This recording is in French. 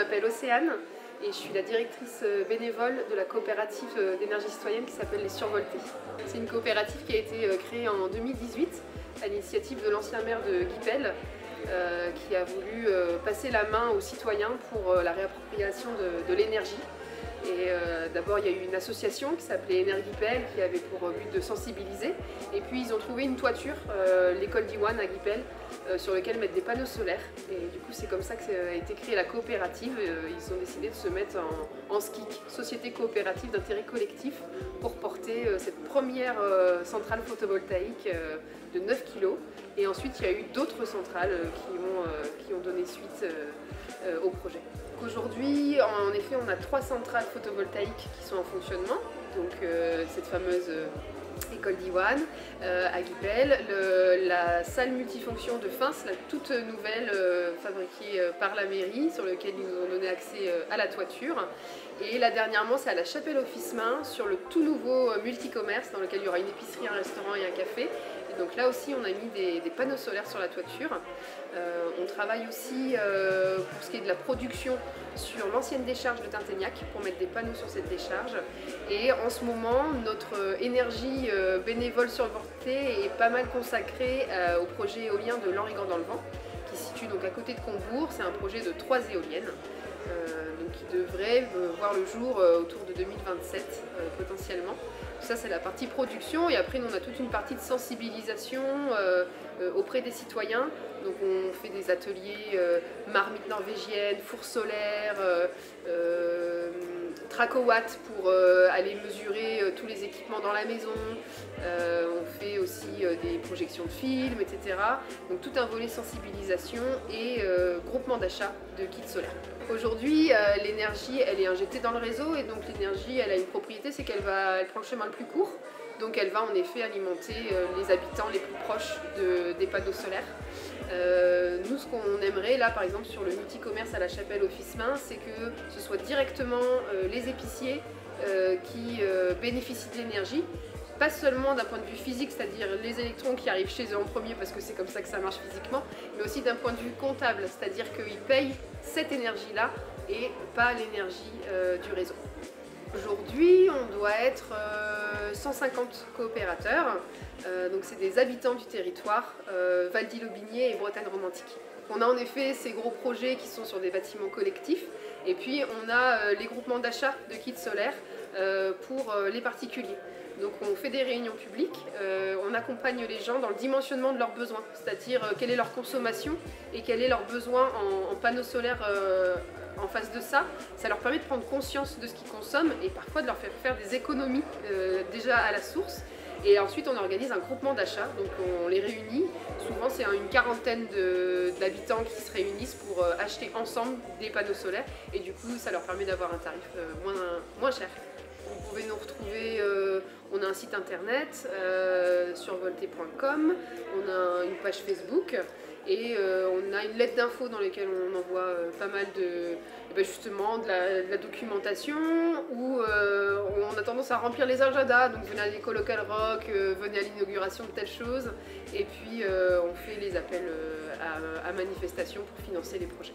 m'appelle Océane et je suis la directrice bénévole de la coopérative d'énergie citoyenne qui s'appelle les Survoltés. C'est une coopérative qui a été créée en 2018 à l'initiative de l'ancien maire de Guipel qui a voulu passer la main aux citoyens pour la réappropriation de l'énergie. Et d'abord il y a eu une association qui s'appelait Energuipel qui avait pour but de sensibiliser, et puis ils ont trouvé une toiture, l'école d'Iwan à Guipel, sur laquelle mettre des panneaux solaires, et du coup c'est comme ça qu'a été créée la coopérative. Ils ont décidé de se mettre en SCIC, Société coopérative d'intérêt collectif, pour porter cette première centrale photovoltaïque de 9 kg, et ensuite il y a eu d'autres centrales qui ont donné suite au projet. Aujourd'hui, en effet, on a 3 centrales photovoltaïques qui sont en fonctionnement. Donc cette fameuse école d'Iwan à Guipel, la salle multifonction de Fins, la toute nouvelle fabriquée par la mairie, sur laquelle ils nous ont donné accès à la toiture. Et là dernièrement, c'est à la Chapelle Office Main, sur le tout nouveau multicommerce, dans lequel il y aura une épicerie, un restaurant et un café. Et donc là aussi, on a mis des panneaux solaires sur la toiture. On travaille aussi pour ce qui est de la production sur l'ancienne décharge de Tinténiac pour mettre des panneaux sur cette décharge. Et en ce moment, notre énergie bénévole survoltée est pas mal consacrée au projet éolien de l'Enrigan dans le vent, qui se situe donc à côté de Combourg. C'est un projet de 3 éoliennes. Donc qui devrait voir le jour autour de 2027 potentiellement. Ça c'est la partie production, et après nous, on a toute une partie de sensibilisation auprès des citoyens. Donc on fait des ateliers marmites norvégiennes, fours solaires, tracowatt pour aller mesurer tous les équipements dans la maison. On fait aussi des projections de films, etc. Donc tout un volet sensibilisation et groupement d'achat de kits solaires. Aujourd'hui, l'énergie, elle est injectée dans le réseau, et donc l'énergie, elle a une propriété, c'est qu'elle prend le chemin le plus court. Donc elle va en effet alimenter les habitants les plus proches des panneaux solaires. Nous, ce qu'on aimerait là, par exemple, sur le multicommerce à la Chapelle Office Main, c'est que ce soit directement les épiciers qui bénéficient de l'énergie. Pas seulement d'un point de vue physique, c'est-à-dire les électrons qui arrivent chez eux en premier parce que c'est comme ça que ça marche physiquement, mais aussi d'un point de vue comptable, c'est-à-dire qu'ils payent cette énergie-là et pas l'énergie du réseau. Aujourd'hui, on doit être 150 coopérateurs, donc c'est des habitants du territoire, Val-d'Ille-Aubigné et Bretagne romantique. On a en effet ces gros projets qui sont sur des bâtiments collectifs, et puis on a les groupements d'achat de kits solaires pour les particuliers. Donc on fait des réunions publiques, on accompagne les gens dans le dimensionnement de leurs besoins, c'est-à-dire quelle est leur consommation et quel est leur besoin en panneaux solaires en face de ça. Ça leur permet de prendre conscience de ce qu'ils consomment et parfois de leur faire des économies déjà à la source. Et ensuite on organise un groupement d'achat, donc on les réunit. Souvent c'est une quarantaine d'habitants qui se réunissent pour acheter ensemble des panneaux solaires, et du coup ça leur permet d'avoir un tarif moins cher. Vous pouvez nous retrouver, on a un site internet, survolté.com, on a une page Facebook, et on a une lettre d'info dans laquelle on envoie pas mal justement de la documentation, où on a tendance à remplir les agendas, donc venez à l'école Local Rock, venez à l'inauguration de telle chose, et puis on fait les appels à manifestation pour financer les projets.